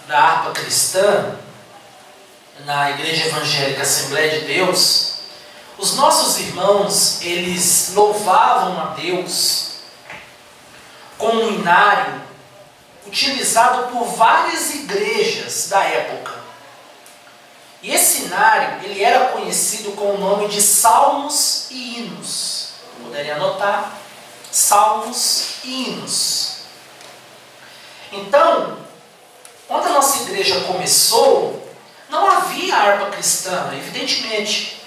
da harpa cristã, na Igreja Evangélica Assembleia de Deus, os nossos irmãos, eles louvavam a Deus com um inário utilizado por várias igrejas da época. E esse inário, ele era conhecido com o nome de salmos e hinos. Poderia anotar? Salmos e hinos. Então, quando a nossa igreja começou, não havia harpa cristã, evidentemente.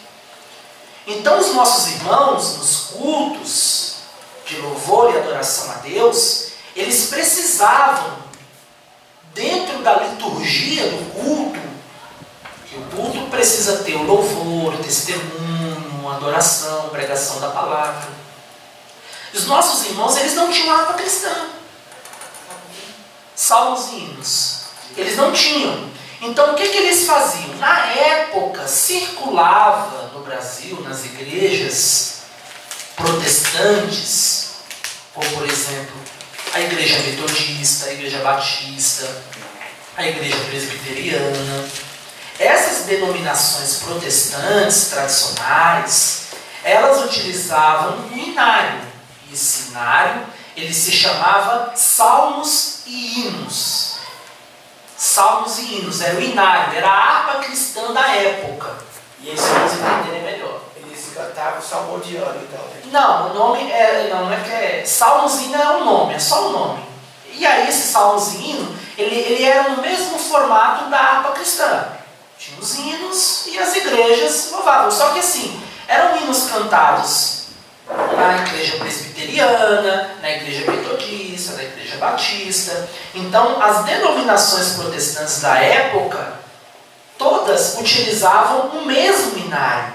Então, os nossos irmãos, nos cultos de louvor e adoração a Deus, eles precisavam, dentro da liturgia do culto, que o culto precisa ter o louvor, o testemunho, a adoração, a pregação da palavra. Os nossos irmãos, eles não tinham harpa cristã. Salmos e hinos. Eles não tinham. Então, o que eles faziam? Na época, circulava no Brasil, nas igrejas protestantes, como, por exemplo, a Igreja Metodista, a Igreja Batista, a Igreja Presbiteriana. Essas denominações protestantes tradicionais, elas utilizavam um inário. E esse inário, ele se chamava Salmos e Hinos. Salmos e hinos, era o inário, era a harpa cristã da época. E aí, se vocês entenderem melhor. Eles cantavam salmodiando, então. Não, o nome não é que é. Salmos e hino é o nome, é só o nome. E aí, esse salmos e hino, ele era no mesmo formato da harpa cristã. Tinha os hinos e as igrejas louvavam. Só que assim, eram hinos cantados na igreja presbiteriana, na igreja metodista, na igreja batista. Então, as denominações protestantes da época, todas utilizavam o mesmo inário.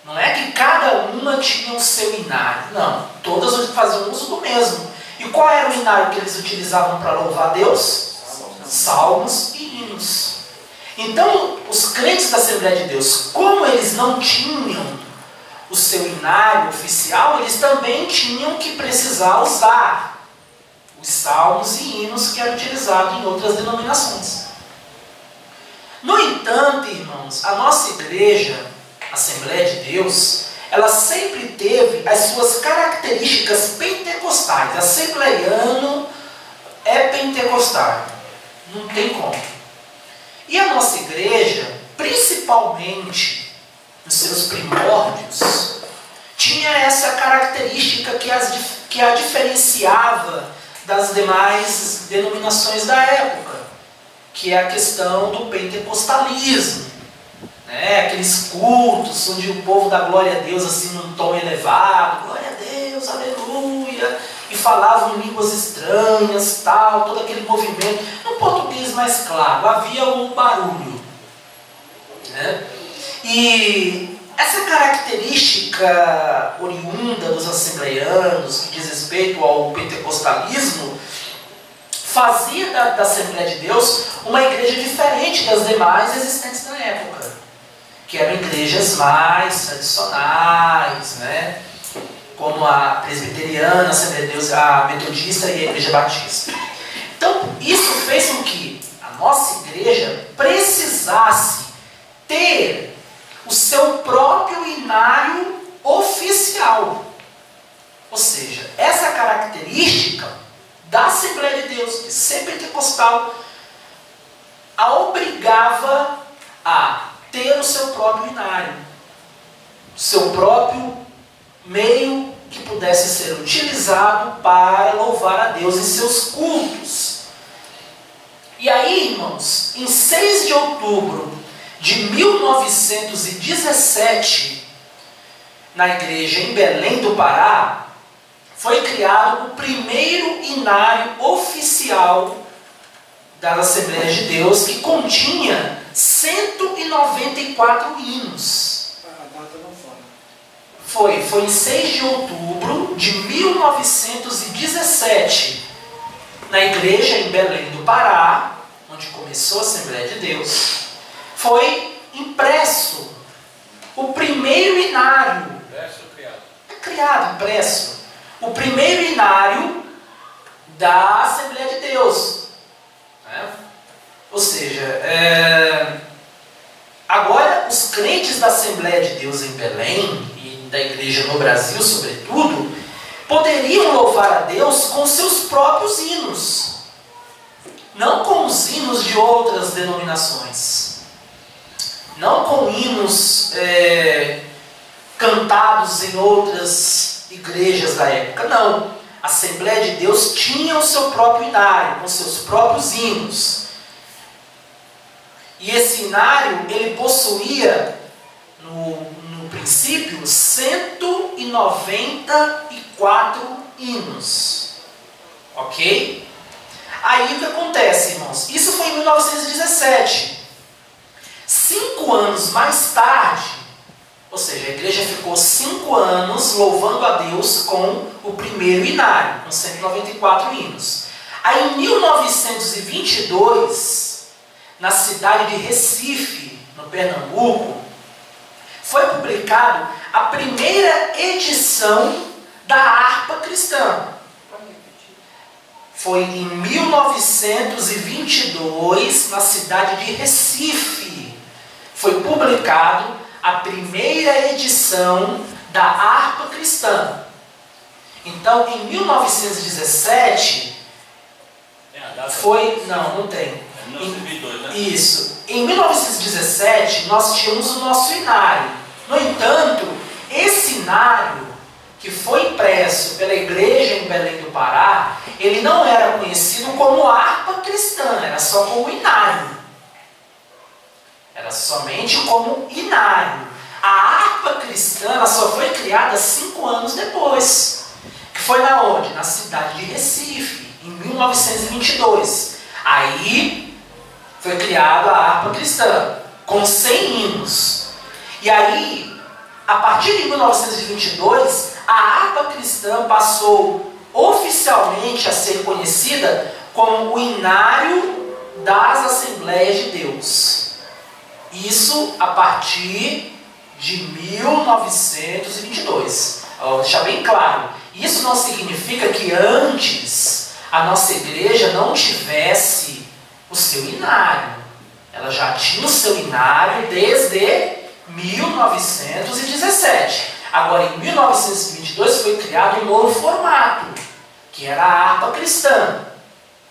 Não é que cada uma tinha o seu inário. Não, todas faziam uso do mesmo. E qual era o inário que eles utilizavam para louvar a Deus? Salmos e hinos. Então, os crentes da Assembleia de Deus, como eles não tinham o seu inário oficial, eles também tinham que precisar usar os salmos e hinos que eram utilizados em outras denominações. No entanto, irmãos, a nossa igreja, Assembleia de Deus, ela sempre teve as suas características pentecostais. Assembleiano é pentecostal, não tem como. E a nossa igreja, principalmente nos seus primórdios, tinha essa característica que a diferenciava das demais denominações da época, que é a questão do pentecostalismo, né? Aqueles cultos onde o povo dá glória a Deus assim num tom elevado, glória a Deus, aleluia, e falavam em línguas estranhas, tal, todo aquele movimento. No português mais claro, havia o barulho, né? E essa característica oriunda dos assembleianos, que diz respeito ao pentecostalismo, fazia da Assembleia de Deus uma igreja diferente das demais existentes na época, que eram igrejas mais tradicionais, né? Como a presbiteriana, a Assembleia de Deus, a metodista e a Igreja Batista. Então, isso fez com que a nossa igreja precisasse ter o seu próprio inário oficial. Ou seja, essa característica da Assembleia de Deus, de ser pentecostal, a obrigava a ter o seu próprio inário, o seu próprio meio que pudesse ser utilizado para louvar a Deus em seus cultos. E aí, irmãos, em 6 de outubro de 1917, na igreja em Belém do Pará, foi criado o primeiro inário oficial das Assembleias de Deus, que continha 194 hinos. A data não Foi em 6 de outubro de 1917, na igreja em Belém do Pará, onde começou a Assembleia de Deus, foi impresso o primeiro inário. Impresso. O primeiro inário da Assembleia de Deus. Né? Ou seja, agora os crentes da Assembleia de Deus em Belém e da igreja no Brasil, sobretudo, poderiam louvar a Deus com seus próprios hinos, não com os hinos de outras denominações, não com hinos cantados em outras igrejas da época, não. A Assembleia de Deus tinha o seu próprio inário, com seus próprios hinos. E esse inário, ele possuía, no princípio, 194 hinos. Ok? Aí o que acontece, irmãos? Isso foi em 1917. 5 anos mais tarde, ou seja, a igreja ficou 5 anos louvando a Deus com o primeiro inário, com 194 hinos. Aí em 1922, na cidade de Recife, no Pernambuco, foi publicado a primeira edição da harpa cristã. Foi em 1922, na cidade de Recife, foi publicado a primeira edição da harpa cristã. Então, em 1917, foi... Não tem. 1922, né? Isso. Em 1917, nós tínhamos o nosso inário. No entanto, esse inário, que foi impresso pela igreja em Belém do Pará, ele não era conhecido como harpa cristã, era só como inário. Era somente como inário. A harpa cristã ela só foi criada 5 anos depois. Que foi na onde? Na cidade de Recife, em 1922. Aí foi criada a harpa cristã, com 100 hinos. E aí, a partir de 1922, a harpa cristã passou oficialmente a ser conhecida como o inário das Assembleias de Deus. Isso a partir de 1922. Vou deixar bem claro. Isso não significa que antes a nossa igreja não tivesse o seu inário. Ela já tinha o seu inário desde 1917. Agora, em 1922, foi criado um novo formato, que era a harpa cristã.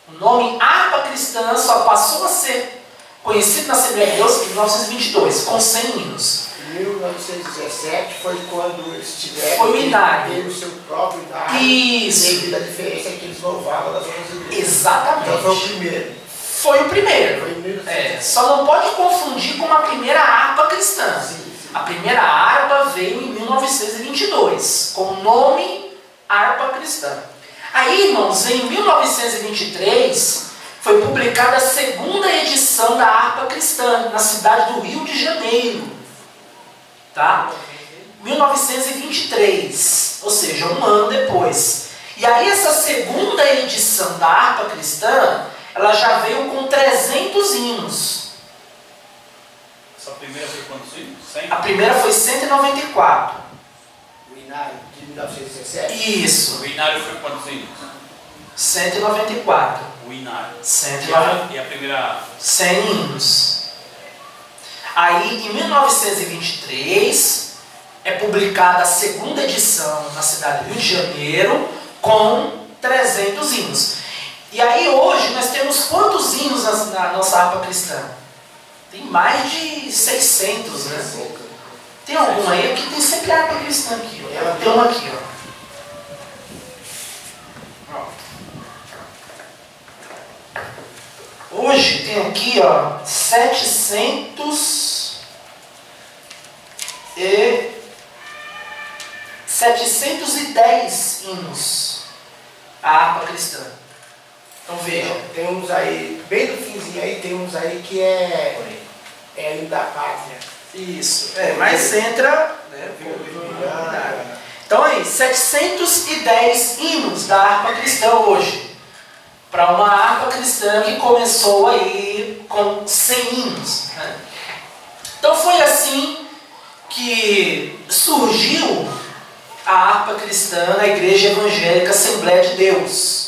O nome harpa cristã só passou a ser conhecido na Assembleia de Deus em 1922, com 100 hinos. Em 1917 foi quando eles tiveram Foi o inário. ter o seu próprio inário. Isso. Devido à diferença que eles louvavam das outras igrejas. Exatamente. Então foi o primeiro. Foi o primeiro. Foi em 1917. Só não pode confundir com a primeira harpa cristã. Sim, sim. A primeira harpa veio em 1922, com o nome harpa cristã. Aí, irmãos, em 1923, foi publicada a segunda edição da harpa cristã, na cidade do Rio de Janeiro. Tá? 1923, ou seja, um ano depois. E aí essa segunda edição da harpa cristã, ela já veio com 300 hinos. Essa primeira foi quantos hinos? 100? A primeira foi 194. O inário de 1917. Isso, O inário foi quantos hinos? 194. O inário. 194. E a primeira... 100 hinos. Aí, em 1923, é publicada a segunda edição na cidade do Rio de Janeiro, com 300 hinos. E aí, hoje, nós temos quantos hinos na nossa harpa cristã? Tem mais de 600, né? Tem algum aí? Aqui tem sempre harpa cristã aqui, ó. Tem uma aqui, ó. Hoje tem aqui, ó, 710 hinos a harpa cristã. Então veja. Tem uns aí, bem no finzinho aí, tem uns aí que é hino da pátria. Isso, mas entra, né? Então aí, 710 hinos da harpa cristã hoje. Para uma harpa cristã que começou aí com 100 hinos. Né? Então foi assim que surgiu a harpa cristã na Igreja Evangélica Assembleia de Deus.